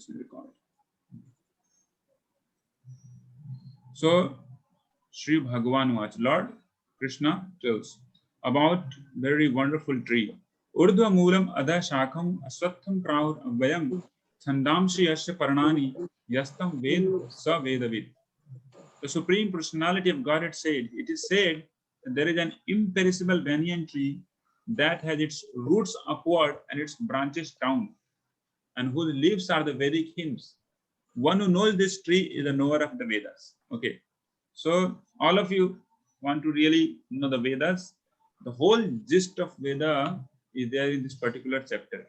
this will be called. So, Sri Bhagavan Vach, Lord Krishna tells about very wonderful tree. Urdhva Moolam Adha Shakham Aswatham Praur Vayam Chandamshi Yasya Paranani Yastam Ved Sa Vedavid. The Supreme Personality of Godhead said, it is said that there is an imperishable banyan tree that has its roots upward and its branches down, and whose leaves are the Vedic hymns. One who knows this tree is a knower of the Vedas. Okay, so all of you want to really know the Vedas. The whole gist of Veda is there in this particular chapter,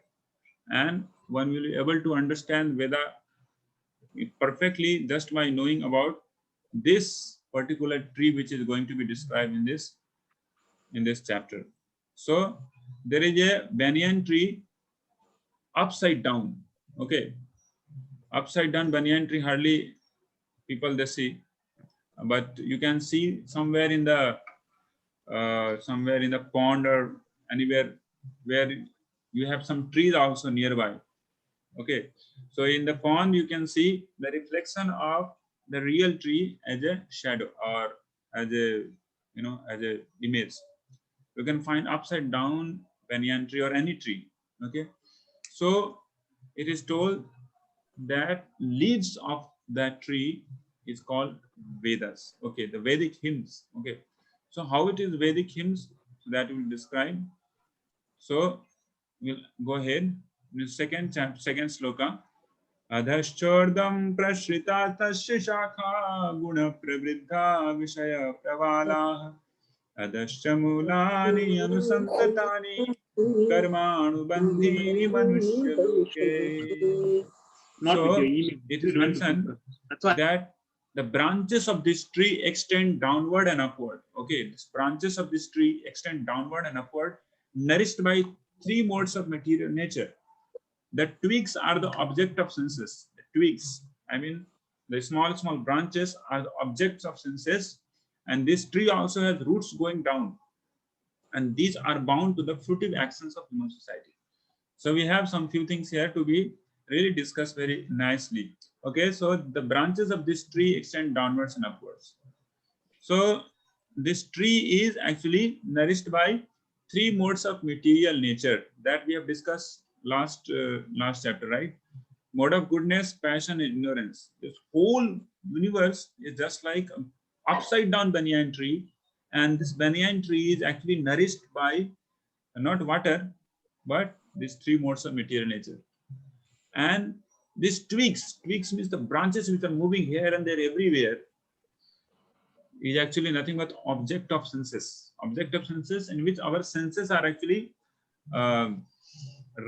and one will be able to understand Veda perfectly just by knowing about this particular tree which is going to be described in this chapter. So there is a banyan tree upside down. Okay, upside down banyan tree hardly people they see, but you can see somewhere in the pond or anywhere where you have some trees also nearby. Okay, so in the pond you can see the reflection of the real tree as a shadow or as a as a image. You can find upside down banyan tree or any tree. Okay, so it is told that leaves of that tree is called Vedas. Okay, the Vedic hymns. Okay, so how it is Vedic hymns, so that will describe. So we'll go ahead. In the second sloka. Adhaschordam prashrita tasya shakha guna pravriddha vishaya pravala adhascha mulani anusantatani karmanu bandhini manushya loke. So it is mentioned that the branches of this tree extend downward and upward. Okay, the branches of this tree extend downward and upward, nourished by three modes of material nature. The twigs are the object of senses. The twigs, I mean, the small branches are the objects of senses, and this tree also has roots going down, and these are bound to the fruitive actions of human society. So we have some few things here to be really discussed very nicely. Okay, so the branches of this tree extend downwards and upwards. So this tree is actually nourished by three modes of material nature that we have discussed last chapter, right? Mode of goodness, passion, and ignorance. This whole universe is just like an upside down banyan tree, and this banyan tree is actually nourished by not water, but these three modes of material nature. And these twigs means the branches which are moving here and there everywhere, is actually nothing but object of senses in which our senses are actually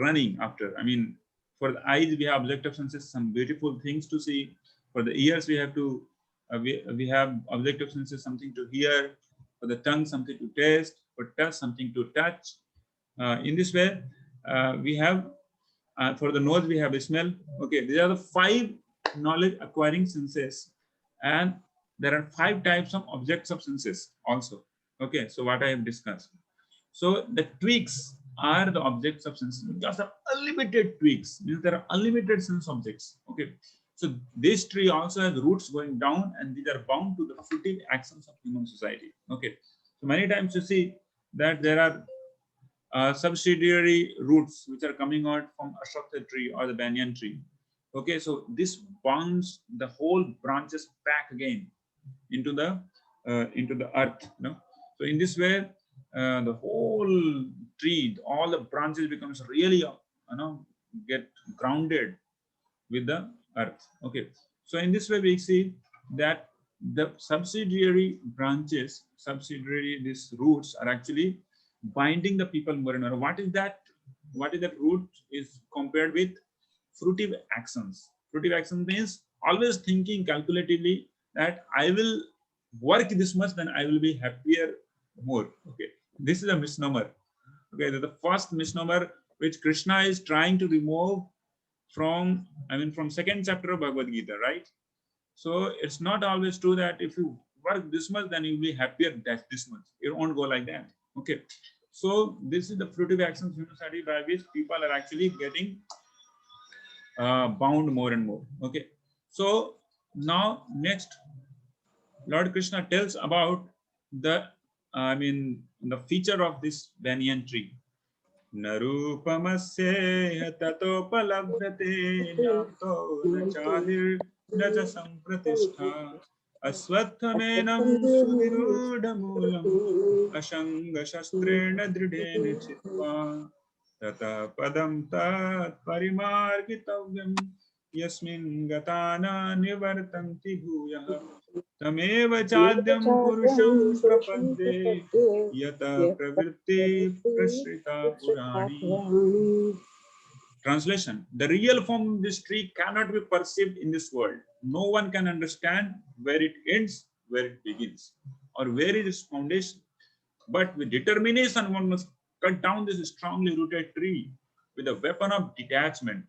running after. I mean, for the eyes we have object of senses, some beautiful things to see. For the ears we have to we have object of senses, something to hear. For the tongue, something to taste. For touch, something to touch. In this way we have for the nose we have a smell. Okay, these are the 5 knowledge acquiring senses, and there are 5 types of objects of senses also. Okay, so what I have discussed. So the twigs are the objects of senses. Just unlimited twigs means there are unlimited sense objects. Okay, so this tree also has roots going down, and these are bound to the fruitive actions of human society. Okay, so many times you see that there are subsidiary roots which are coming out from Ashok tree or the banyan tree. Okay, so this bounds the whole branches back again into the earth. So in this way, the whole tree, all the branches becomes really get grounded with the earth. Okay, so in this way we see that the subsidiary branches, these roots are actually binding the people more and more. What is that root is compared with fruitive actions. Fruitive actions means always thinking calculatively that I will work this much, then I will be happier more. Okay, this is a misnomer. Okay, the first misnomer which Krishna is trying to remove from second chapter of Bhagavad Gita, right? So it's not always true that if you work this much, then you'll be happier this much. It won't go like that. Okay, so this is the fruitive actions in society by which people are actually getting bound more and more. Okay, so now next, Lord Krishna tells about the, the feature of this banyan tree. Narupamasya tatopalabhyate nyanto nachadir naja sampratishtha aswattamenam suvirudamulam ashanga shastrena dridena chitva tata padam tat parimargitavyam yasmin gatana nivartanti bhuyah तमेव चाद्यं पुरुषं प्रपद्ये यत प्रवृत्ति प्रसृता पुराणी. Translation: the real form of this tree cannot be perceived in this world. No one can understand where it ends, where it begins, or where is its foundation. But with determination, one must cut down this strongly rooted tree with a weapon of detachment.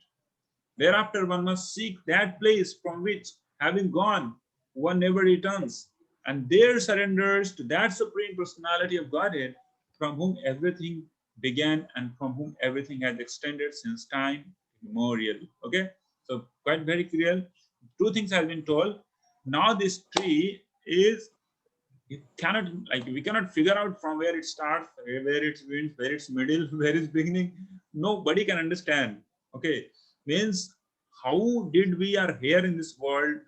Thereafter, one must seek that place from which, having gone, one never returns, and there surrenders to that Supreme Personality of Godhead, from whom everything began and from whom everything has extended since time immemorial. Okay, so quite very clear. Two things have been told. Now this tree is, you cannot, like, we cannot figure out from where it starts, where it's ends, where it's middle, where it's beginning. Nobody can understand. Okay, means how did we are here in this world,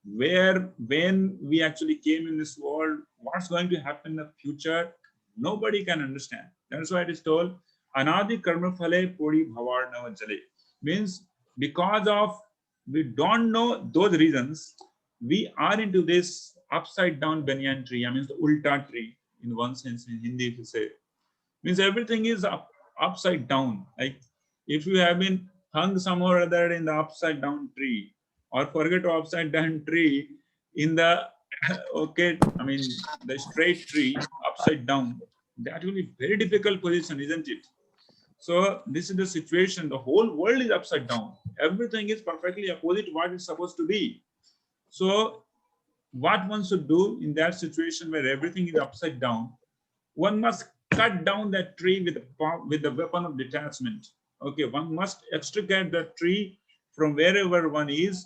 where, when we actually came in this world, what's going to happen in the future, nobody can understand. That's why it is told anadi karma phale puri bhavarnava jale, means because of we don't know those reasons, we are into this upside down banyan tree. I mean the ulta tree in one sense, in Hindi if you say, means everything is upside down. Like if you have been hung somewhere or other in the upside down tree, or forget upside down tree in the okay, I mean the straight tree upside down, that will be very difficult position, isn't it? So this is the situation. The whole world is upside down. Everything is perfectly opposite what it's supposed to be. So what one should do in that situation where everything is upside down, one must cut down that tree with the weapon of detachment. Okay, one must extricate the tree from wherever one is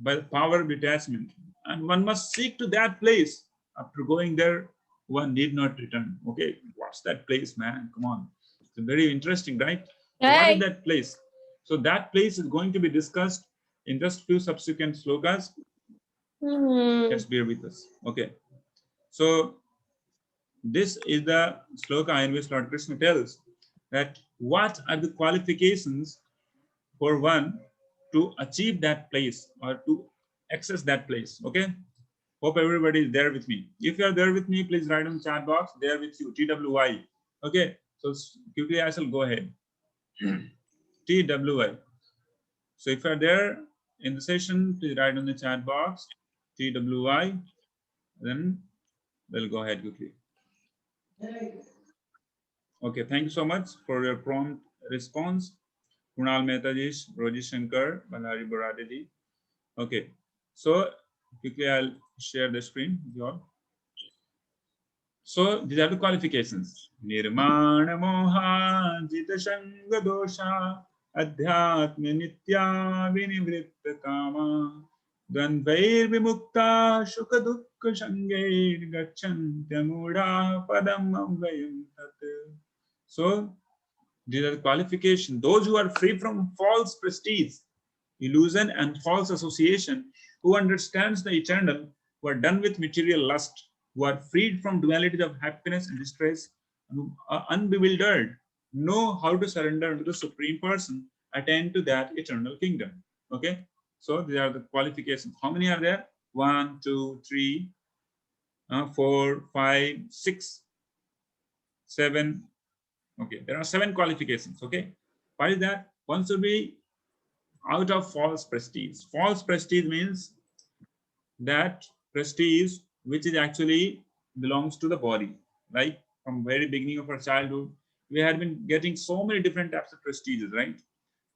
by the power of detachment, and one must seek to that place. After going there, one need not return. Okay, what's that place, man? Come on, it's very interesting, right? So what is that place? So that place is going to be discussed in just few subsequent slokas. Just bear with us. Okay, so this is the sloka in which Lord Krishna tells that what are the qualifications for one to achieve that place or to access that place. Okay, hope everybody is there with me. If you are there with me, please write on the chat box, there with you, TWI. Okay, so quickly I shall go ahead. TWI. So if you are there in the session, please write on the chat box TWI, then we'll go ahead quickly. Okay, thank you so much for your prompt response. Kunal Mehtaji, Roji Shankar, Balari Borade. Okay, so quickly I'll share the screen with you all. So these are the qualifications. Nirmana moha jita shanga dosha adhyatma nitya vinivritta kama dvandvair vimukta shuka dukkha shangair gacchantya mudha padam avayam tat. So these are the qualifications. Those who are free from false prestige, illusion, and false association, who understands the eternal, who are done with material lust, who are freed from duality of happiness and distress, and who are unbewildered, know how to surrender to the Supreme Person, attain to that eternal kingdom. Okay, so these are the qualifications. How many are there? 1, 2, 3, 4, 5, 6, 7. Okay, there are 7 qualifications. Okay, why is that? One should be out of false prestige. False prestige means that prestige which is actually belongs to the body. Right, from very beginning of our childhood, we had been getting so many different types of prestiges. Right,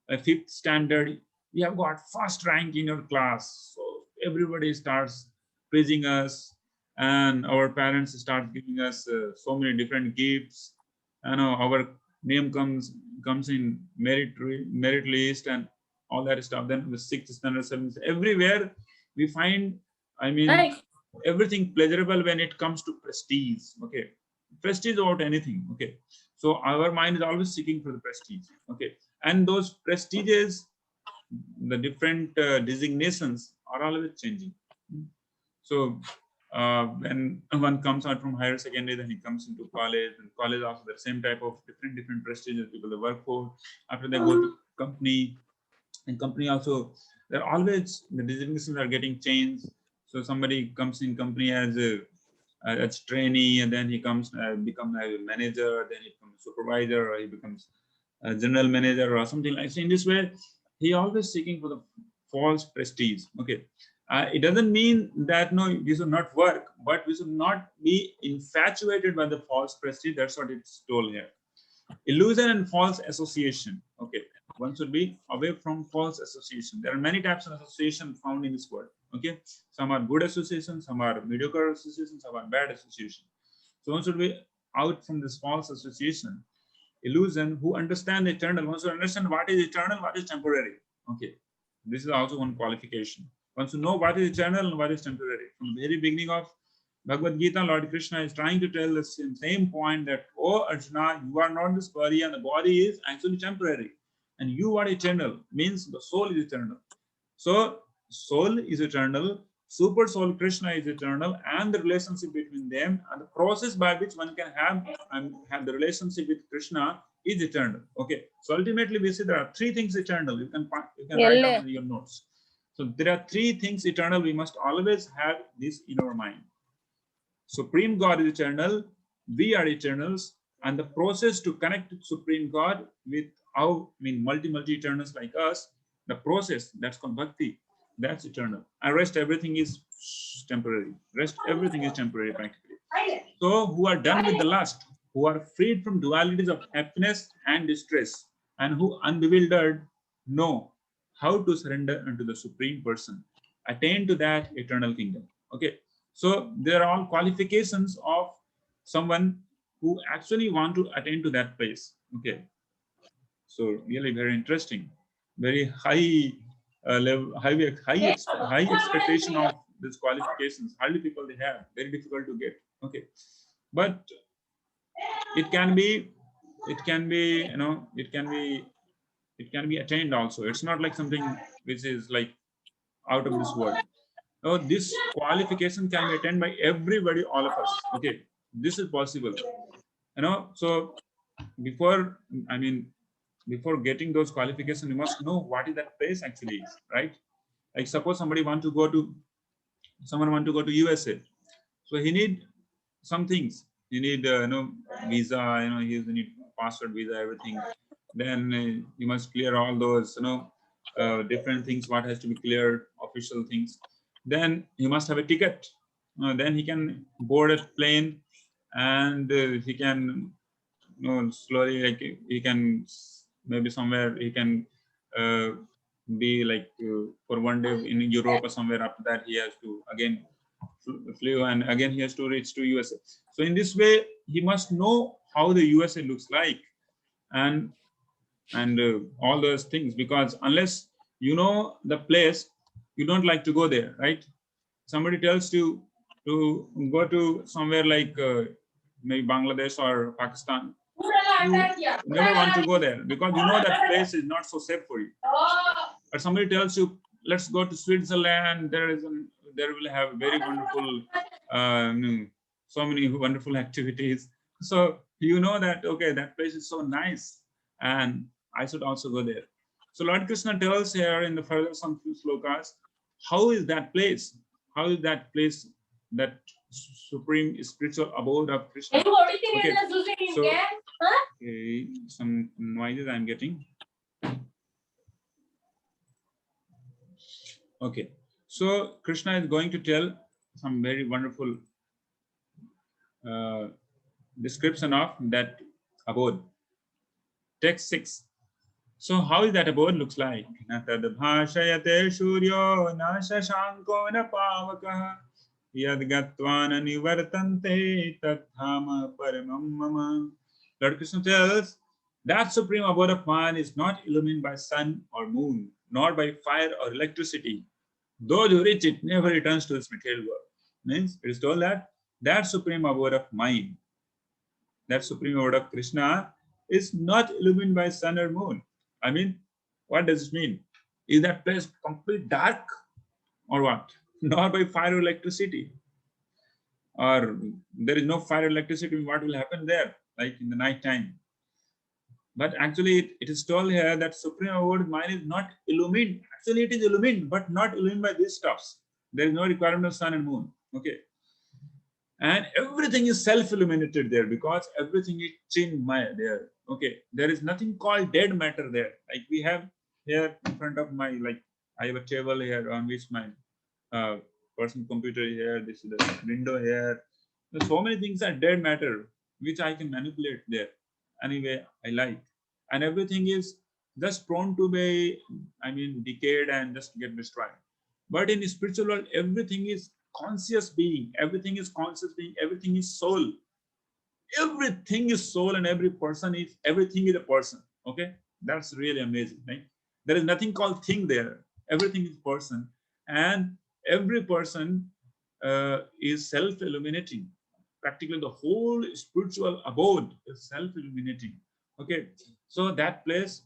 a 5th standard, we have got first rank in your class, so everybody starts praising us, and our parents start giving us so many different gifts. Our name comes in merit list, and all that stuff. Then the sixth standard, seventh, everywhere we find, I mean, everything pleasurable when it comes to prestige. Okay, prestige about anything. Okay, so our mind is always seeking for the prestige. Okay, and those prestiges, the different designations are always changing. So when one comes out from higher secondary, then he comes into college, and college also the same type of different prestigious people they work for. After they go to company, and company also, they're always, the designations are getting changed. So somebody comes in company as trainee, and then he comes become a manager, then he becomes supervisor, or he becomes a general manager or something like. So in this way, he always seeking for the false prestige. Okay, it doesn't mean that no, we should not work, but we should not be infatuated by the false prestige. That's what it's told here. Illusion and false association. Okay, one should be away from false association. There are many types of association found in this world. Okay, some are good association, some are mediocre association, some are bad association. So one should be out from this false association. Illusion, who understand the eternal, one should understand what is eternal, what is temporary. Okay, this is also one qualification. One should know what is eternal and what is temporary. From the very beginning of Bhagavad Gita, Lord Krishna is trying to tell the same point that, oh Arjuna, you are not this body, and the body is actually temporary, and you are eternal, means the soul is eternal. So soul is eternal, super soul Krishna is eternal, and the relationship between them and the process by which one can have the relationship with Krishna is eternal. Okay, so ultimately we see there are three things eternal. You can write down in your notes. So there are three things eternal. We must always have this in our mind. Supreme God is eternal, we are eternals, and the process to connect to Supreme God with our, multi eternals like us, the process, that's called bhakti, that's eternal. And rest, everything is temporary. Rest, everything is temporary practically. So who are done with the lust, who are freed from dualities of happiness and distress, and who unbewildered know how to surrender unto the Supreme Person, attain to that eternal kingdom. Okay, so there are all qualifications of someone who actually want to attain to that place. Okay, so really very interesting, very high level, high expectation of these qualifications. Hardly people they have, very difficult to get. Okay, but it can be, it can be attained also. It's not like something which is like out of this world. So this qualification can be attained by everybody, all of us. Okay, this is possible. So before, before getting those qualifications, you must know what is that place actually is, right? Like suppose someone want to go to USA. So he need some things. You need visa. You need passport, visa, everything. Then you must clear all those different things. What has to be cleared, official things. Then you must have a ticket. Then he can board a plane, and he can slowly, like he can maybe somewhere he can be like for one day in Europe or somewhere. After that he has to again flew, and again he has to reach to USA. So in this way he must know how the USA looks like, and all those things, because unless you know the place, you don't like to go there, right? Somebody tells you to go to somewhere like maybe Bangladesh or Pakistan, you never want to go there because you know that place is not so safe for you. But somebody tells you, let's go to Switzerland, there will have very wonderful so many wonderful activities. So you know that, okay, that place is so nice and I should also go there. So Lord Krishna tells here in the further some few slokas, how is that place? How is that place, that supreme spiritual abode of Krishna? Okay, so okay, some noises I'm getting. Okay, so Krishna is going to tell some very wonderful description of that abode. Text 6. So how is that abode looks like? Na tad bhashayate suryo na shashanko na pavakah yad gatva na nivartante tat dhama paramam mama. Lord Krishna tells that supreme abode of man is not illumined by sun or moon. nor by fire or electricity. Those who reach it never returns to this material world. Means it is told that that supreme abode of mind, that supreme abode of Krishna, is not illumined by sun or moon. I mean, what does it mean? Is that place complete dark or what? Nor by fire or electricity. Or there is no fire or electricity, what will happen there? Like in the night time. But actually, it is told here that supreme abode mind is not illumined. Actually, it is illumined, but not illumined by these stuffs. There is no requirement of sun and moon. Okay. And everything is self-illuminated there because everything is chinmaya there. Okay. There is nothing called dead matter there. Like we have here in front of my, like I have a table here on which my uh, personal computer here, this is the window here. So many things are dead matter which I can manipulate there anyway I like, and everything is just prone to be, I mean, decayed and just get destroyed. But in the spiritual world, everything is conscious being, everything is conscious being, everything is soul. Everything is soul, and everything is a person. Okay, that's really amazing, right? There is nothing called thing there. Everything is person, and every person is self-illuminating. Practically, the whole spiritual abode is self-illuminating. Okay, so that place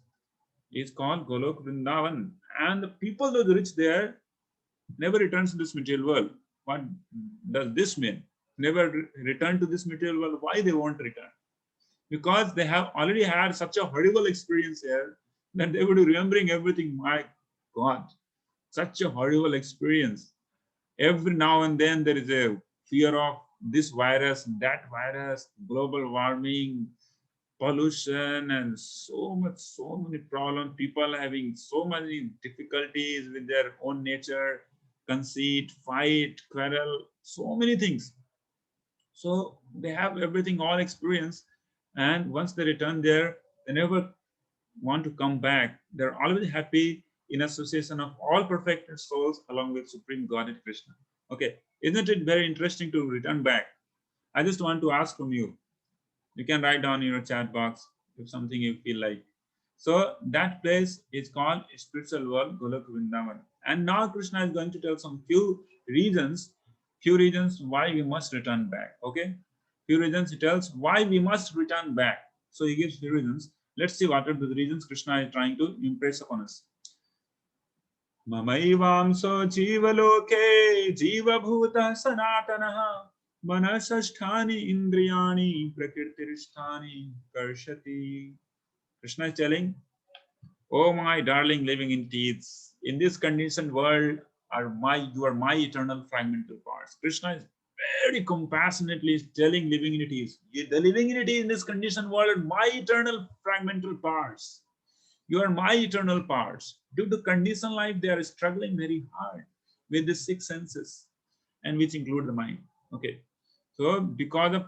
is called Golok Vrindavan, and the people who reach there never returns to this material world. What does this mean? Never return to this material world. Why they won't return? Because they have already had such a horrible experience here that they would be remembering everything. My God, such a horrible experience. Every now and then there is a fear of this virus, that virus, global warming, pollution, and so many problems. People having so many difficulties with their own nature, conceit, fight, quarrel, so many things. So they have everything all experience, and once they return there, they never want to come back. They're always happy in association of all perfected souls along with Supreme Godhead Krishna. Okay, isn't it very interesting to return back? I just want to ask from you. You can write down in your chat box if something you feel like. So that place is called spiritual world, Golok Vrindavan. And now Krishna is going to tell some few reasons why we must return back. Okay, few reasons he tells why we must return back. So he gives few reasons. Let's see what are the reasons Krishna is trying to impress upon us. Mamaivamso jivaloke jivabhuta sanatanaha manasasthani indriyani prakirtiristhani karshati. Krishna is telling, oh my darling living entities, in this conditioned world you are my eternal fragmental parts. Krishna is very compassionately telling living entities, the living entities in this conditioned world are my eternal fragmental parts. You are my eternal parts. Due to conditioned life, they are struggling very hard with the six senses, and which include the mind. Okay, so because of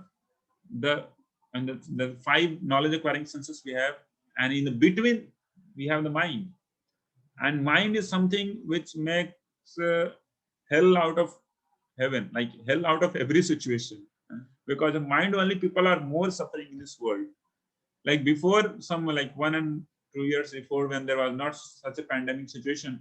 the the five knowledge acquiring senses we have, and in the between we have the mind, and mind is something which makes hell out of heaven, like hell out of every situation. Because of mind only, people are more suffering in this world. Like before, some like 1 and 2 years before, when there was not such a pandemic situation,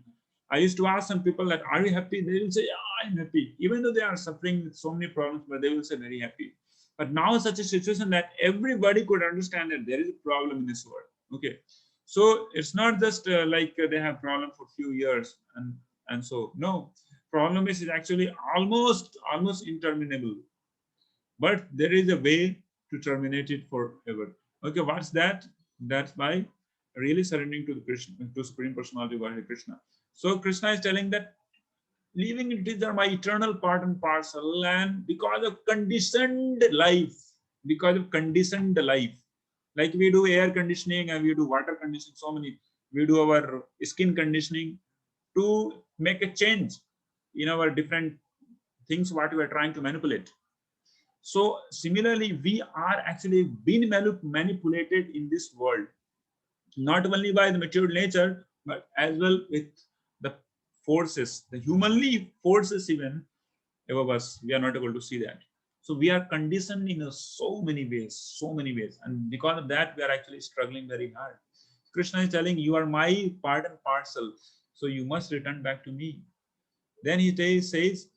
I used to ask some people that, are you happy? They will say, yeah, I'm happy. Even though they are suffering with so many problems, but they will say very happy. But now such a situation that everybody could understand that there is a problem in this world. Okay, so it's not just they have problem for few years, and so no, problem is actually almost interminable, but there is a way to terminate it forever. Okay, what's that? That's by really surrendering to the Krishna, to Supreme Personality of Godhead Krishna. So Krishna is telling that living entities are my eternal part and parcel, and because of conditioned life, like we do air conditioning and we do water conditioning, so many, we do our skin conditioning to make a change in our different things what we are trying to manipulate. So similarly, we are actually being manipulated in this world, not only by the material nature, but as well with the forces, the humanly forces even above us. We are not able to see that. So we are conditioned in so many ways. And because of that, we are actually struggling very hard. Krishna is telling, you are my part and parcel. So you must return back to me. Then he says,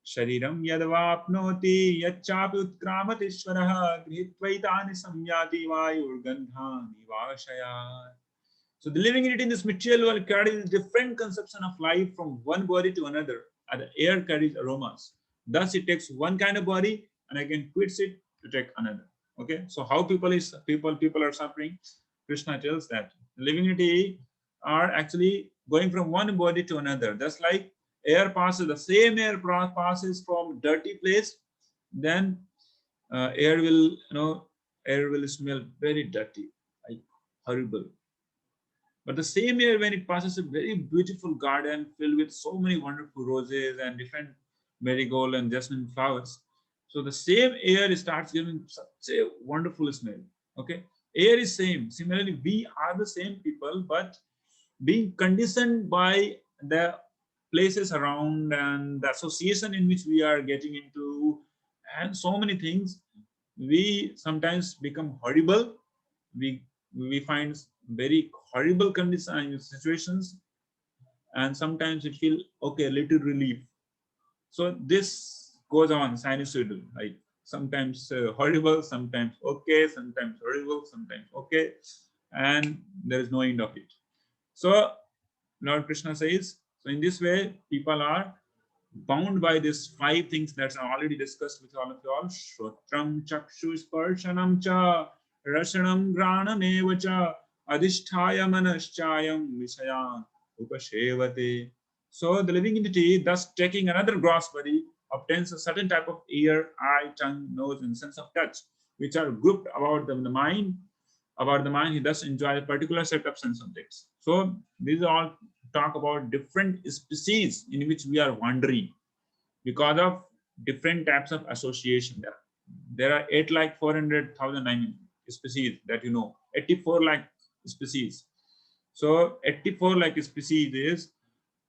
Shariram yadvapnoti yacchapi utkramat ishvaraha grihitvaitani samyati vayurgandhani vashaya. So the living entity in this material world carries different conception of life from one body to another, and the air carries aromas. Thus, it takes one kind of body and again quits it to take another. Okay, so how people are suffering? Krishna tells that the living entity are actually going from one body to another. Just like air passes, the same air passes from dirty place, then air will air will smell very dirty, like horrible. But the same year, when it passes a very beautiful garden filled with so many wonderful roses and different marigold and jasmine flowers, so the same air starts giving such a wonderful smell. Okay, air is same. Similarly, we are the same people, but being conditioned by the places around and the association in which we are getting into, and so many things, we sometimes become horrible. We find very horrible conditions situations, and sometimes we feel okay, little relief. So this goes on sinusoidal, like sometimes horrible, sometimes okay, sometimes horrible, sometimes okay, and there is no end of it. So Lord Krishna says, so in this way, people are bound by these five things that are already discussed with all of you all. Shrotram chakshu sparshanam cha rashanam granam evacha adhisthaya manaschayam visayan upashevate. So the living entity, thus taking another gross body, obtains a certain type of ear, eye, tongue, nose, and sense of touch, which are grouped about the mind. About the mind, he thus enjoys a particular set of sense objects. So these all talk about different species in which we are wandering because of different types of association. There are 8 lakh 400,000 species that 84 lakh species. So 84 lakh species is,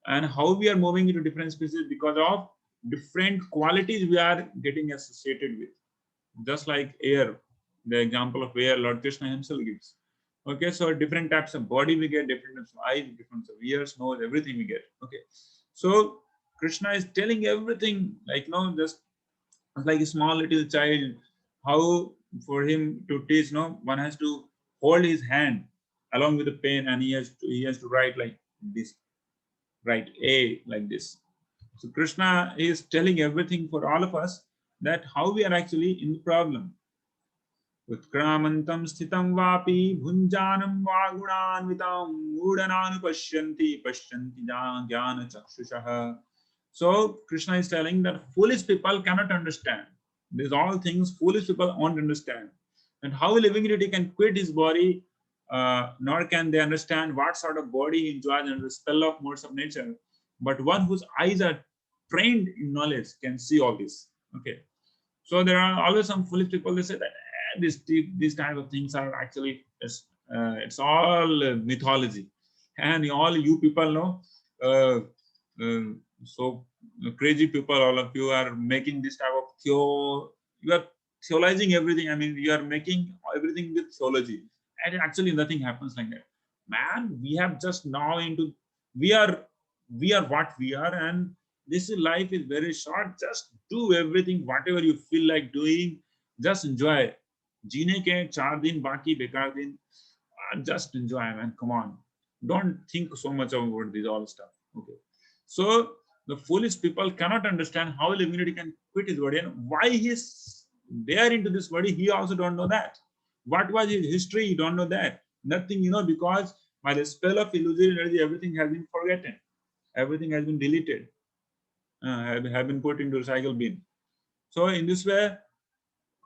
and how we are moving into different species because of different qualities we are getting associated with. Just like air, the example of air Lord Krishna himself gives. Okay, so different types of body we get, different types of eyes, different types of ears, nose, everything we get. Okay, so Krishna is telling everything, like just like a small little child, how for him to teach, one has to hold his hand along with the pen, and he has to write like this, write A like this. So Krishna is telling everything for all of us, that how we are actually in the problem. Utkramantam sthitam vapi bhunjanam vagunanvitam udananupashyanti pashyanti jnana chakshushaha. So Krishna is telling that foolish people cannot understand. These all things foolish people won't understand. And how a living entity can quit his body, nor can they understand what sort of body he enjoys under the spell of modes of nature. But one whose eyes are trained in knowledge can see all this. Okay. So there are always some foolish people. They say that these type of things are actually it's all mythology, and all you people know. So crazy people, all of you are making this type of theo. You are theologizing everything. I mean, you are making everything with theology, and actually nothing happens like that. Man, we have just now into we are we are what we are, and this life is very short. Just do everything, whatever you feel like doing. Just enjoy. जीने के 4 दिन बाकी बेकार दिन, just enjoy, man. Come on, don't think so much about this all stuff. Okay, so the foolish people cannot understand how a living can quit his body and why he's there into this body. He also don't know that. What was his history? You don't know that. Nothing, because by the spell of illusory energy, everything has been forgotten. Everything has been deleted. Have been put into recycle bin. So in this way,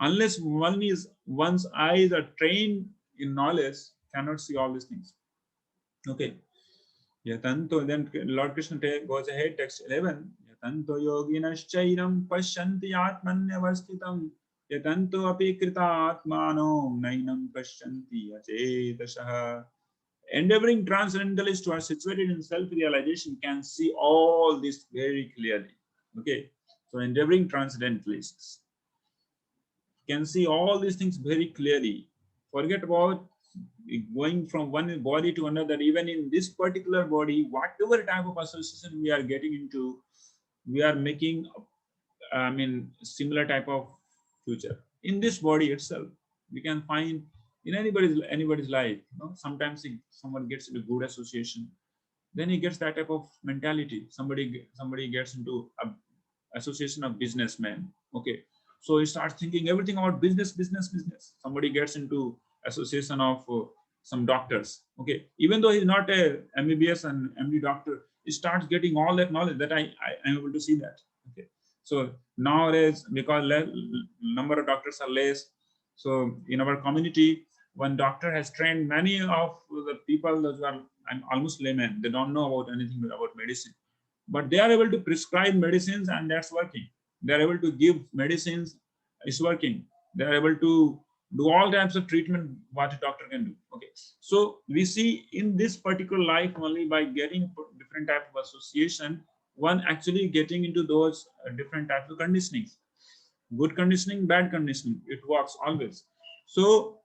unless one's eyes are trained in knowledge, cannot see all these things. Okay. Yatanto, then Lord Krishna goes ahead, text 11. Yatanto yoginaschainam pashyanti atmanyavasthitam yatanto api krita atmano nainam pashyanti achetasah. Endeavoring transcendentalists who are situated in self-realization can see all this very clearly. Okay, so endeavoring transcendentalists can see all these things very clearly. Forget about going from one body to another. Even in this particular body, whatever type of association we are getting into, we are making, I mean, similar type of future in this body itself. We can find in anybody's life. You know, sometimes someone gets into good association, then he gets that type of mentality. Somebody gets into a association of businessmen. Okay, so he starts thinking everything about business. Somebody gets into association of some doctors. Okay, even though he's not a MBBS and MD doctor, he starts getting all that knowledge that I am able to see that. Okay, so nowadays, because number of doctors are less, so in our community, one doctor has trained many of the people that are, I'm almost layman. They don't know about anything about medicine, but they are able to prescribe medicines, and that's working. They are able to give medicines, it's working. They are able to do all types of treatment what a doctor can do. Okay, so we see in this particular life, only by getting different type of association, one actually getting into those different types of conditionings. Good conditioning, bad conditioning, it works always. So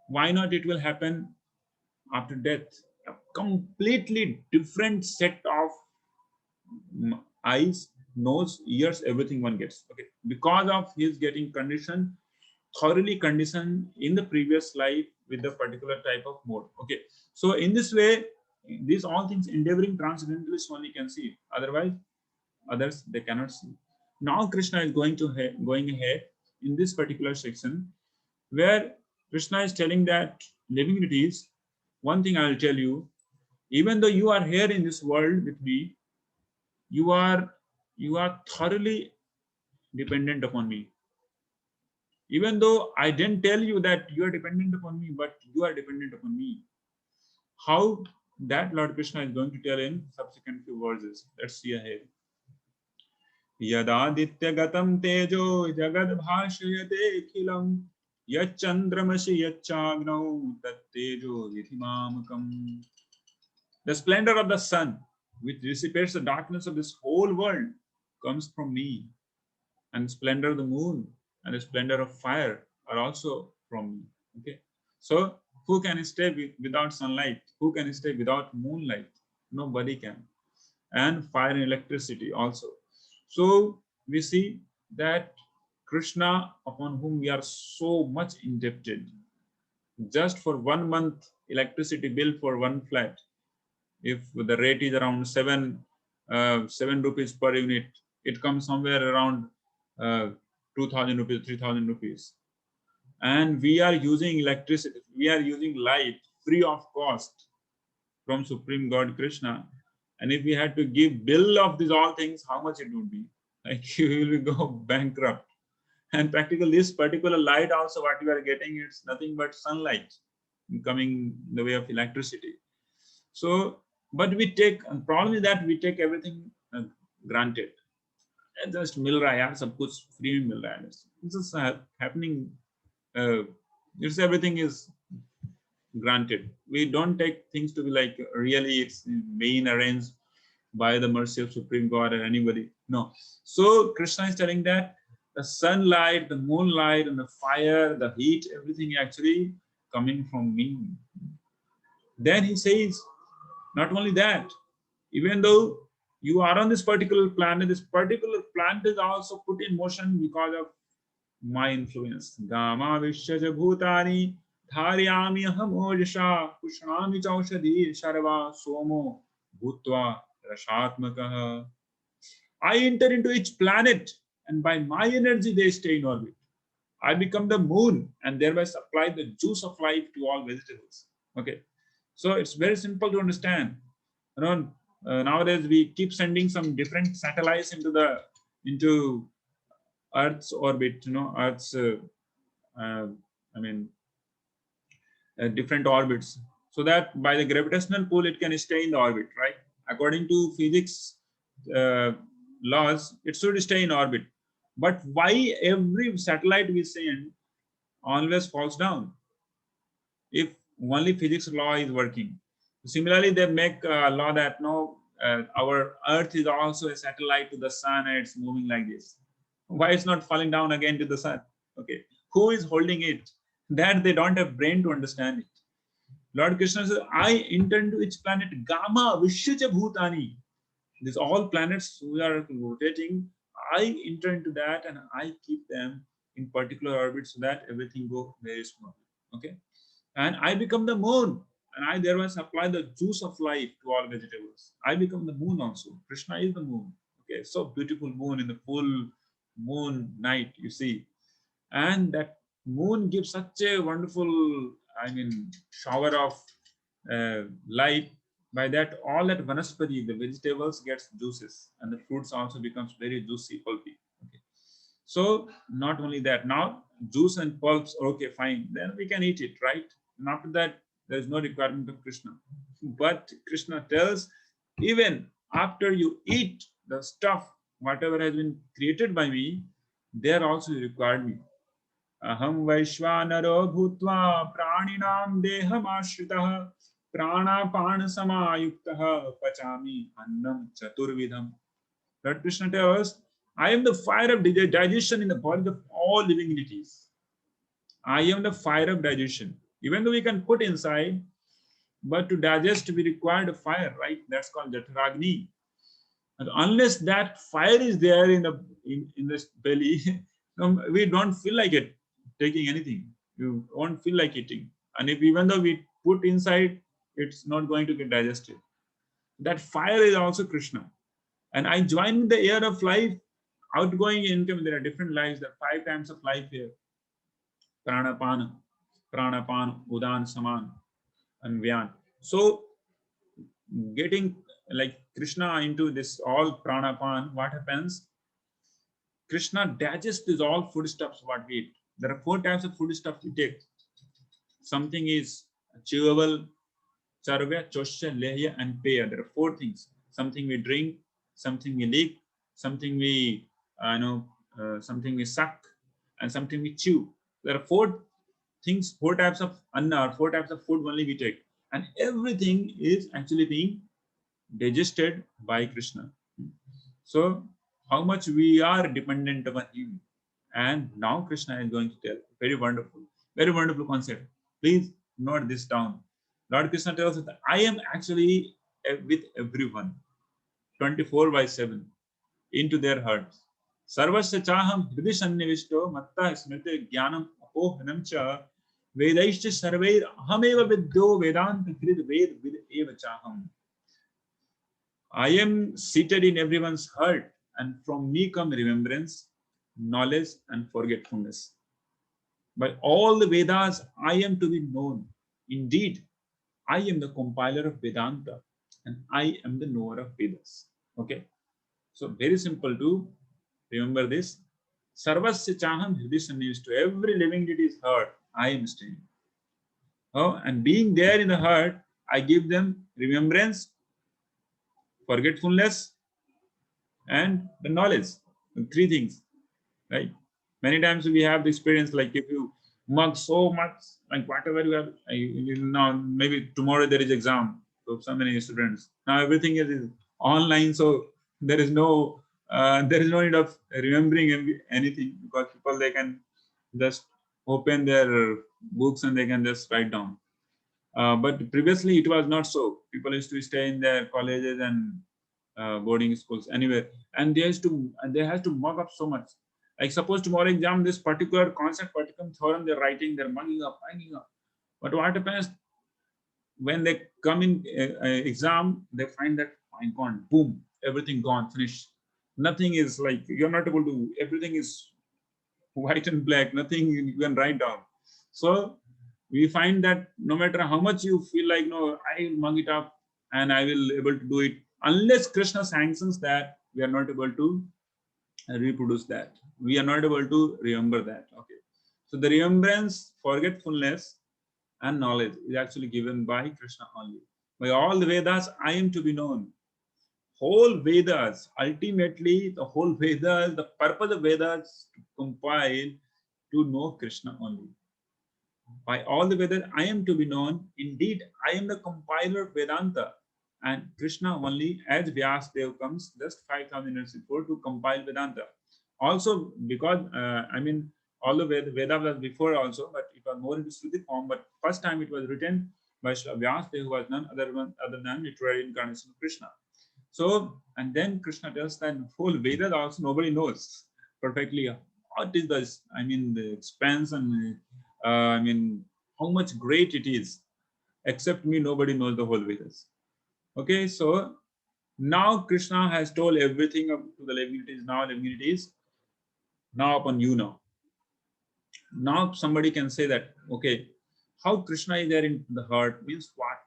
why not it will happen after death? A completely different set of eyes, nose, ears, everything one gets. Okay, because of his getting conditioned, thoroughly conditioned in the previous life with the particular type of mode. Okay, so in this way, these all things endeavoring transcendentalists only can see. Otherwise, others they cannot see. Now Krishna is going ahead in this particular section, where Krishna is telling that living entities, one thing I will tell you, even though you are here in this world with me, you are thoroughly dependent upon me. Even though I didn't tell you that you are dependent upon me, but you are dependent upon me. How that Lord Krishna is going to tell in subsequent few verses. Let's see ahead. Yadaditya tejo jagad bhashayate khilam yachandramasi yachagnau tat tejo vidhimamakam. The splendor of the sun, which dissipates the darkness of this whole world, comes from me. And the splendor of the moon and the splendor of fire are also from me. Okay, so who can stay without sunlight? Who can stay without moonlight? Nobody can. And fire and electricity also. So we see that Krishna, upon whom we are so much indebted, just for 1 month electricity bill for one flat, if the rate is around 7 rupees per unit, it comes somewhere around 2,000 rupees, 3,000 rupees. And we are using electricity, we are using light free of cost from Supreme God Krishna. And if we had to give bill of these all things, how much it would be? Like we will go bankrupt. And practically this particular light also, what you are getting, it's nothing but sunlight coming in the way of electricity. So, but we take, problem is that we take everything granted. And just मिल रहा है यार, सब कुछ free में मिल रहा है. It's just happening. It's everything is granted. We don't take things to be like really it's being arranged by the mercy of Supreme God or anybody. No. So Krishna is telling that the sunlight, the moonlight, and the fire, the heat, everything actually coming from me. Then he says, not only that, even though you are on this particular planet is also put in motion because of my influence. Gama Vishyaja Bhutani Dharyami Hamojasha Kushnami Chaushadhi Sharva Somo Bhutva Rashatmakaha. I enter into each planet, and by my energy they stay in orbit. I become the moon and thereby supply the juice of life to all vegetables. Okay, so it's very simple to understand. You know, nowadays we keep sending some different satellites into Earth's orbit. You know, Earth's different orbits, so that by the gravitational pull it can stay in the orbit, right? According to physics laws, it should stay in orbit. But why every satellite we send always falls down if only physics law is working? Similarly, they make a law that no, our Earth is also a satellite to the sun and it's moving like this. Why it's not falling down again to the sun? Okay, who is holding it? That they don't have brain to understand it. Lord Krishna says, I enter into each planet, Gama, Vishyacha Bhutani. These all planets who are rotating, I enter into that and I keep them in particular orbit so that everything go very smooth. Okay. And I become the moon, and I thereby supply the juice of life to all vegetables. I become the moon also. Krishna is the moon. Okay, so beautiful moon in the full moon night, you see. And that moon gives such a wonderful, I mean, shower of light. By that, all that vanaspati, the vegetables gets juices, and the fruits also becomes very juicy, pulpy. Okay. So not only that, now juice and pulps, okay, fine, then we can eat it, right? And after that, there is no requirement of Krishna. But Krishna tells, even after you eat the stuff, whatever has been created by me, there also you required me. Aham Vaishvanaro Bhutva Praninam Dehamashritaha Pranapana Samayuktaha Pachami Annam Chaturvidham. Lord Krishna tells, I am the fire of digestion in the body of all living entities. I am the fire of digestion. Even though we can put inside, but to digest we require a fire, right? That's called Jataragni. And unless that fire is there in the belly, we don't feel like it taking anything. You won't feel like eating. And if even though we put inside, it's not going to get digested. That fire is also Krishna. And I join the air of life, outgoing income. There are different lives. There are 5 times of life here. Pranapana, Pranapan, Udan, Saman, and Vyan. So getting like Krishna into this all Pranapan, what happens? Krishna digests these all foodstuffs what we eat. There are 4 types of foodstuff we take. Something is chewable, charvya, choshya, lehya, and peya. There are 4 things. Something we drink, something we lick, something we something we suck, and something we chew. There are 4 things, 4 types of anna, or 4 types of food only we take, and everything is actually being digested by Krishna. So how much we are dependent upon him. And now Krishna is going to tell, very wonderful concept. Please note this down. Lord Krishna tells us that I am actually with everyone, 24/7, into their hearts. Sarvasya chaham hridi sannivishto matta smriti jnanam apohanam cha vedaishcha sarvair ahameva vidyo vedanta hrid ved vid eva chaham. I am seated in everyone's heart, and from me come remembrance, knowledge, and forgetfulness. By all the Vedas, I am to be known. Indeed, I am the compiler of Vedanta, and I am the knower of Vedas. Okay, so very simple to remember this. Sarvasya chaham hridisannivishto, to every living deity's heart, I am staying. Oh, and being there in the heart, I give them remembrance, forgetfulness, and the knowledge. The 3 things, right? Many times we have the experience, like if you mug so much, like whatever you have, now maybe tomorrow there is exam, so many students. Now everything is online, so there is no need of remembering anything, because people, they can just open their books and they can just write down. But previously it was not so. People used to stay in their colleges and boarding schools anywhere, and they has to mug up so much. Like suppose tomorrow exam, this particular concept, particular theorem they're writing, they're mugging up. But what happens when they come in exam, they find that fine gone, boom, everything gone, finished. Nothing is, like, you're not able to. Everything is white and black. Nothing you can write down. So we find that no matter how much you feel like, no, I will mug it up and I will able to do it, unless Krishna sanctions that, we are not able to reproduce that. We are not able to remember that. Okay. So the remembrance, forgetfulness, and knowledge is actually given by Krishna only. By all the Vedas, I am to be known. Whole Vedas, ultimately, the whole Vedas, the purpose of Vedas to compile to know Krishna only. By all the Vedas, I am to be known. Indeed, I am the compiler of Vedanta, and Krishna only, as Vyasadeva comes just 5,000 years before to compile Vedanta. Also, because all the Vedas was before also, but it was more into Shruti form. But first time it was written Vyas, who was none other than literary incarnation of Krishna. So, and then Krishna tells that whole Vedas also nobody knows perfectly what is this. I mean, the expanse and I mean, how much great it is. Except me, nobody knows the whole Vedas. Okay, so now Krishna has told everything to the living entities. Now living entities, now upon you now. Now somebody can say that, okay, how Krishna is there in the heart means what?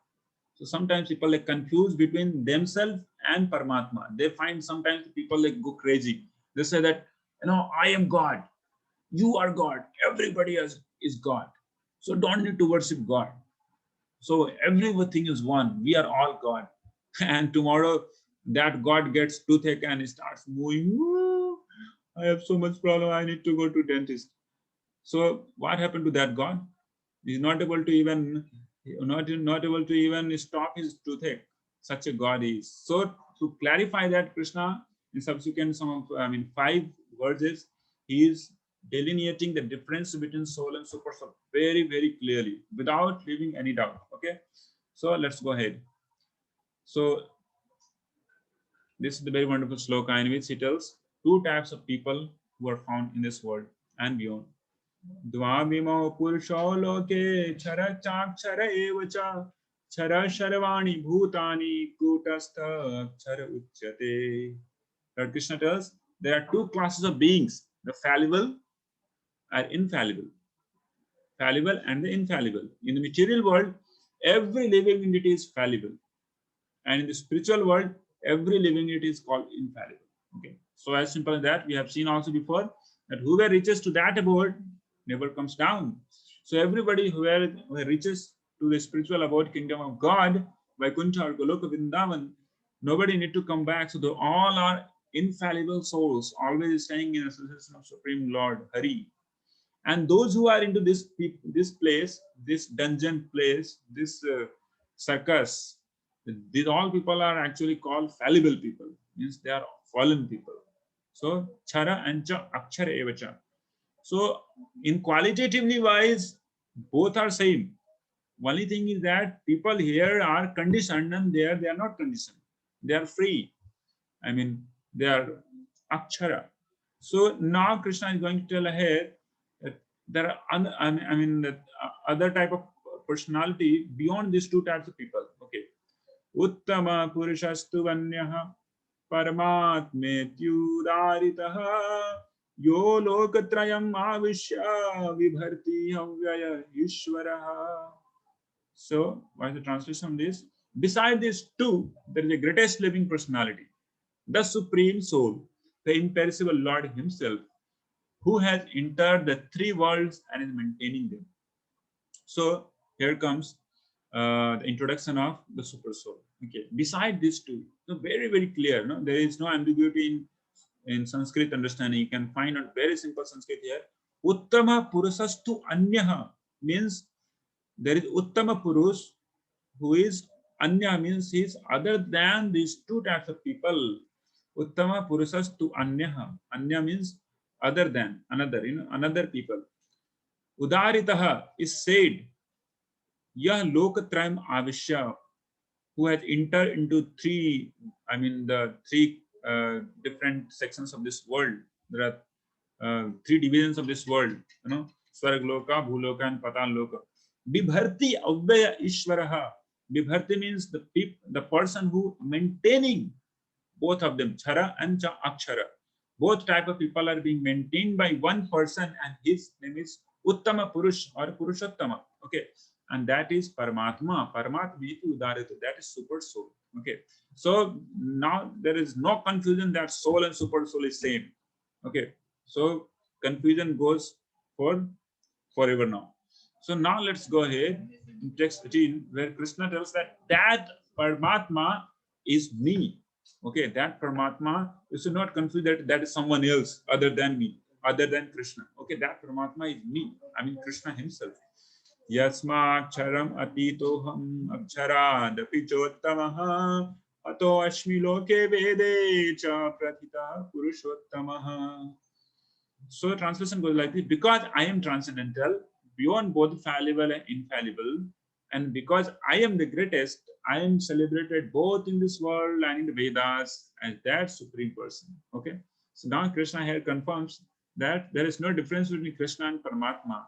So sometimes people like confuse between themselves and Paramatma. They find sometimes people like go crazy. They say that, I am God, you are God, everybody is God. So don't need to worship God. So everything is one. We are all God. And tomorrow that God gets toothache and starts moving. "Ooh, I have so much problem. I need to go to dentist." So what happened to that God? He's not able to even not able to even stop his toothache. Such a God is. So to clarify that, Krishna in subsequent some of 5 verses, he is delineating the difference between soul and super soul very, very clearly without leaving any doubt. Okay, so let's go ahead. So this is the very wonderful sloka in which he tells 2 types of people who are found in this world and beyond. द्वामिमौ पुरुषो लोके क्षर चाक्षर एव च क्षर शर्वाणि भूतानि कूटस्थ अक्षर उच्यते. Lord Krishna tells there are 2 classes of beings, the fallible and infallible. Fallible and the infallible. In the material world, every living entity is fallible. And in the spiritual world, every living entity is called infallible. Okay. So as simple as that, we have seen also before that whoever reaches to that abode never comes down. So everybody who reaches to the spiritual abode kingdom of God, Vaikuntha or Goloka Vrindavan, nobody need to come back. So they all are infallible souls, always staying in association of Supreme Lord Hari. And those who are into this place, this dungeon place, this circus, these all people are actually called fallible people. Means they are fallen people. So chara and cha akshara evacha. So in qualitatively wise, both are same. Only thing is that people here are conditioned and there they are not conditioned. They are free. I mean, they are akshara. So now Krishna is going to tell ahead that there are other type of personality beyond these 2 types of people. Okay. Uttama purushastu vanyaha parmatmetyudaritah yo lokatrayam avishya vibharti havyaya ishvaraha. So, what is the translation of this? Beside these 2, there is the greatest living personality, the Supreme Soul, the imperishable Lord Himself, who has entered the 3 worlds and is maintaining them. So here comes the introduction of the Super Soul. Okay. Beside these 2, so very, very clear. No, there is no ambiguity in Sanskrit understanding. You can find a very simple Sanskrit here. Uttama Purusastu Anyaha means there is Uttama Purush who is Anya means he is other than these 2 types of people. Uttama Purusastu Anyaha. Anya means other than, another, another people. Udaritaha is said, Yah Lokatrayam Avishya, who has entered into 3, the 3 different sections of this world. There are 3 divisions of this world, Swargloka, Bhuloka, and Patal Loka. Bibharti Avyaya Ishvaraha. Bibharti means the person who maintaining both of them, Chara and Akshara. Both type of people are being maintained by one person, and his name is Uttama Purush or Purushottama. Okay, and that is Paramatma. Paramatma Udarita. That is super soul. Okay, so now there is no confusion that soul and super soul is same. Okay, so confusion goes for forever now. So now let's go ahead in text 13, where Krishna tells that Paramatma is me. Okay, that Paramatma, you should not confuse that is someone else other than me, other than Krishna. Okay, that Paramatma is me. Krishna himself. Yasmaksharam atitoham aksharaadapi chottamaha ato ashmi loke vede cha prathita purushottamaha. So translation goes like this: because I am transcendental, beyond both fallible and infallible, And because I am the greatest, I am celebrated both in this world and in the Vedas as that supreme person. Okay. So now Krishna here confirms that there is no difference between Krishna and Paramatma.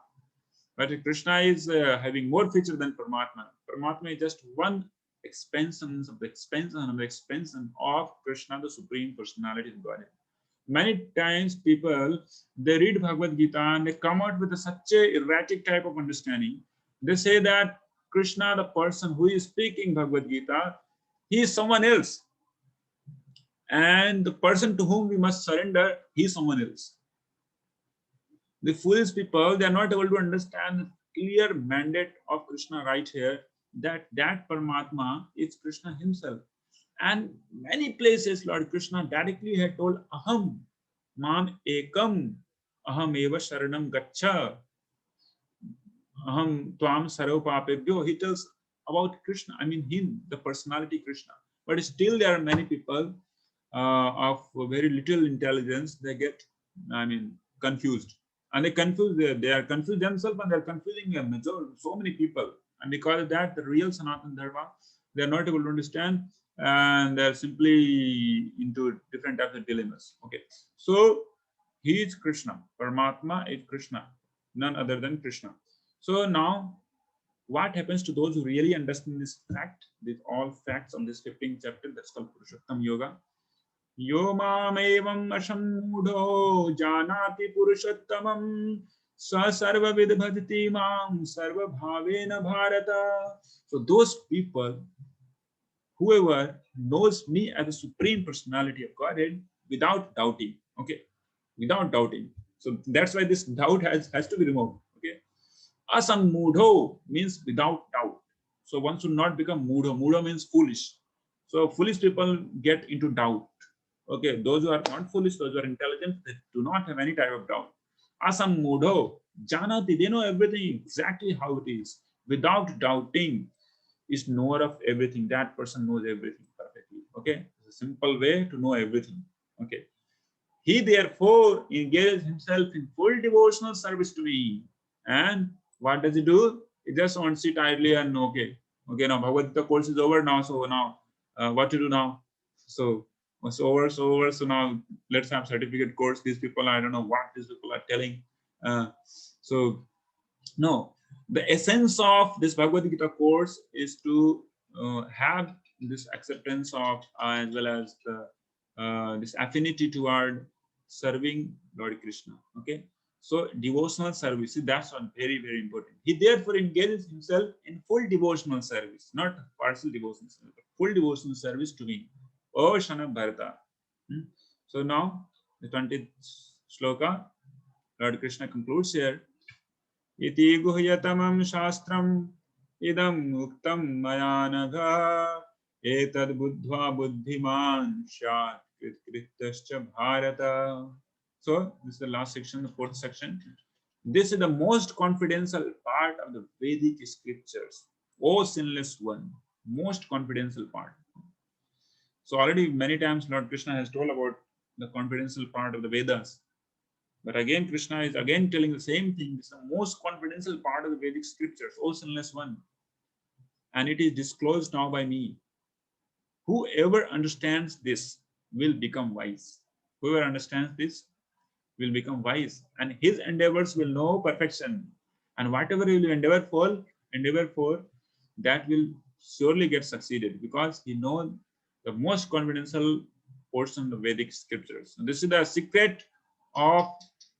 But Krishna is having more features than Paramatma. Paramatma is just one expansion of the expansion of the expansion of Krishna, the supreme personality of Godhead. Many times people, they read Bhagavad Gita and they come out with such a erratic type of understanding. They say that Krishna, the person who is speaking Bhagavad Gita, he is someone else, and the person to whom we must surrender, he is someone else. The foolish people, they are not able to understand the clear mandate of Krishna right here, that Paramatma is Krishna himself. And many places Lord Krishna directly had told Aham Mam Ekam Aham Eva Sharanam Gacha Aham Tvam Sarva Papebhyo. He tells about Krishna, I mean him, the personality Krishna. But still there are many people of very little intelligence, they get, I mean, confused. And they are confused themselves, and they're confusing so many people. And because of that, the real Sanatana Dharma, they're not able to understand, and they're simply into different types of dilemmas. Okay. So he is Krishna. Paramatma is Krishna, none other than Krishna. So now what happens to those who really understand this fact, these all facts on this 15th chapter, that's called Purushottam Yoga. Yo mamevam ashammudho janati purushottamam sa sarva vidbhajati mam sarva bhavena bharata. So those people, whoever knows me as the supreme personality of Godhead without doubting, okay, without doubting. So that's why this doubt has to be removed. Okay. Asammudho means without doubt. So one should not become mudho. Mudho means foolish. So foolish people get into doubt. Okay, those who are not foolish, those who are intelligent, they do not have any type of doubt. Asammudho janati, they know everything exactly how it is. Without doubting is knower of everything. That person knows everything perfectly. Okay, it's a simple way to know everything. Okay. He therefore engages himself in full devotional service to me. And what does he do? He just won't sit idly and okay, now Bhagavad Gita course is over now. So now, what to do now? So it's over, so now let's have certificate course. These people, I don't know what these people are telling. So no, the essence of this Bhagavad Gita course is to have this acceptance of as well as the this affinity toward serving Lord Krishna. Okay, so devotional service, that's one very, very important. He therefore engages himself in full devotional service, not partial devotional service, but full devotional service to me. Oh Shana Bharata. So now the 20th sloka, Lord Krishna concludes here. Iti guhyatamam shastram idam uktam maya nagha etad buddhva buddhiman shat kritascha bharata. So this is the last section, the fourth section. This is the most confidential part of the Vedic scriptures. O sinless one, most confidential part. So already many times Lord Krishna has told about the confidential part of the Vedas. But again, Krishna is again telling the same thing. This is the most confidential part of the Vedic scriptures, O sinless one. And it is disclosed now by me. Whoever understands this will become wise. Whoever understands this will become wise. And his endeavors will know perfection. And whatever he will endeavor for, that will surely get succeeded, because he knows the most confidential portion of the Vedic scriptures. And this is the secret of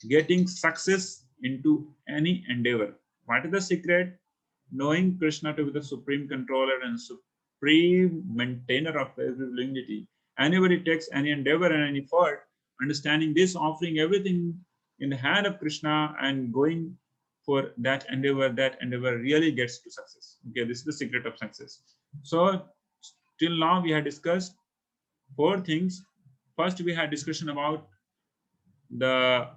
getting success into any endeavor. What is the secret? Knowing Krishna to be the supreme controller and supreme maintainer of every divinity. Anybody takes any endeavor and any effort, understanding this, offering everything in the hand of Krishna and going for that endeavor really gets to success. Okay, this is the secret of success. So till now we had discussed four things. First, we had discussion about the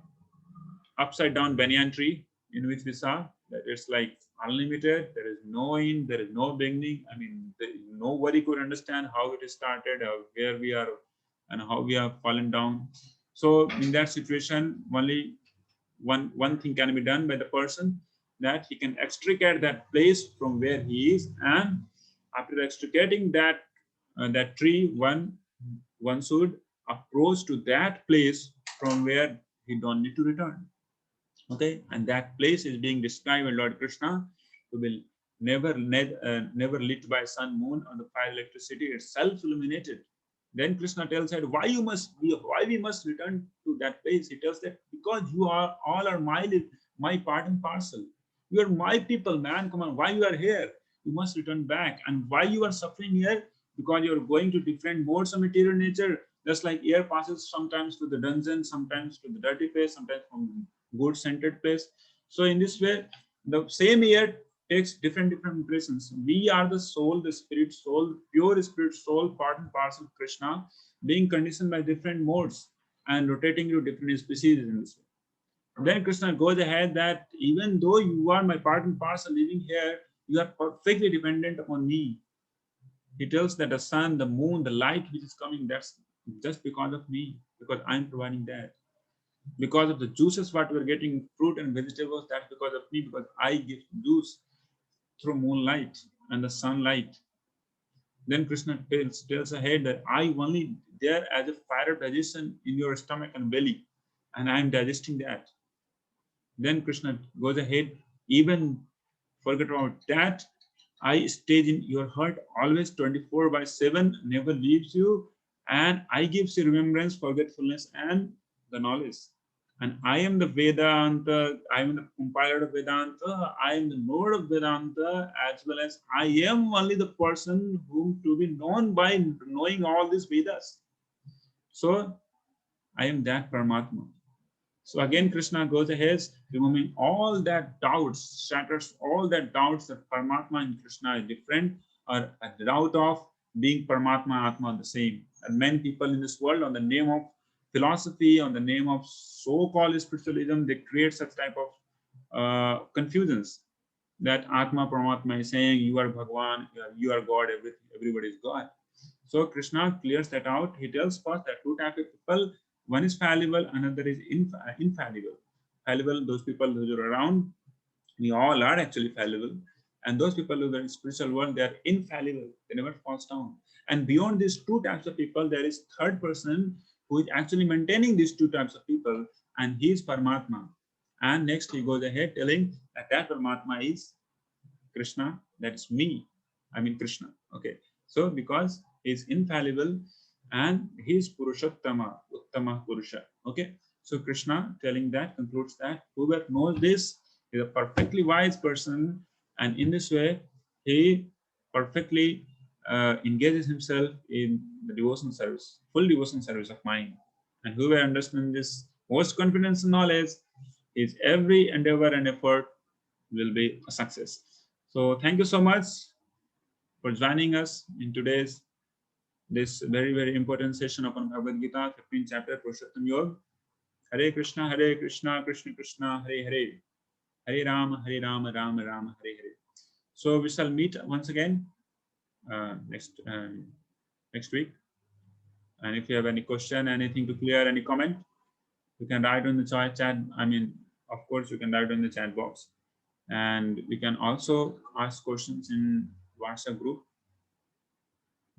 upside down banyan tree, in which we saw that it's like unlimited. There is no end, there is no beginning. I mean, nobody could understand how it started, where we are, and how we have fallen down. So in that situation, only one thing can be done by the person. that he can extricate that place from where he is, and after extricating that that tree, one should approach to that place from where he don't need to return. Okay, and that place is being described by Lord Krishna, who will never lit by sun, moon, or the fire electricity, it's self-illuminated. Then Krishna tells that why we must return to that place. He tells that because you are all are my part and parcel. You are my people, man. Come on, why you are here? You must return back. And why you are suffering here? Because you are going to different modes of material nature. Just like air passes sometimes to the dungeon, sometimes to the dirty place, sometimes from good centered place. So in this way, the same air takes different impressions. We are the soul, the spirit soul, pure spirit soul, part and parcel of Krishna, being conditioned by different modes and rotating to different species in this way. Then Krishna goes ahead that even though you are my part and parcel living here, you are perfectly dependent upon me. He tells that the sun, the moon, the light which is coming, that's just because of me, because I'm providing that. Because of the juices what we're getting, fruit and vegetables, that's because of me, because I give juice through moonlight and the sunlight. Then Krishna tells ahead that I only there as a fire of digestion in your stomach and belly, and I am digesting that. Then Krishna goes ahead, even forget about that. I stay in your heart always 24/7, never leaves you, and I gives you remembrance, forgetfulness, and the knowledge. And I am the Vedanta, I am the compiler of Vedanta, I am the Lord of Vedanta, as well as I am only the person whom to be known by knowing all these Vedas. So I am that Paramatma. So again, Krishna goes ahead, removing all that doubts, shatters all that doubts that Paramatma and Krishna is different, or a doubt of being Paramatma, Atma the same. And many people in this world, on the name of philosophy, on the name of so-called spiritualism, they create such type of confusions that Atma, Paramatma is saying, you are Bhagwan, you are God, everybody is God. So Krishna clears that out. He tells first that two types of people, one is fallible, another is infallible. Fallible, those people who are around, we all are actually fallible. And those people who are in spiritual world, they are infallible. They never falls down. And beyond these two types of people, there is third person who is actually maintaining these two types of people, and he is Paramatma. And next he goes ahead telling that Paramatma is Krishna, that's me. I mean Krishna. Okay. So because he is infallible and he is Purushottama, Uttama Purusha. Okay. So Krishna telling that concludes that whoever knows this is a perfectly wise person, and in this way he perfectly engages himself in the devotion service, full devotion service of mind. And whoever understands this most confidence and knowledge, his every endeavor and effort will be a success. So thank you so much for joining us in today's this very important session upon Bhagavad Gita, 15th chapter, Purushottam Yoga. Hare Krishna, Krishna Krishna, Hare Hare, Hare Rama, Rama Rama, Hare Hare. So we shall meet once again next week. And if you have any question, anything to clear, any comment, you can write on the chat. I mean, of course, you can write on the chat box. And we can also ask questions in WhatsApp group.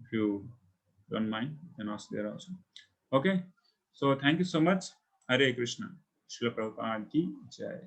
If you don't mind, you can ask there also. Okay. So thank you so much. Hare Krishna. Srila Prabhupada ki Jai.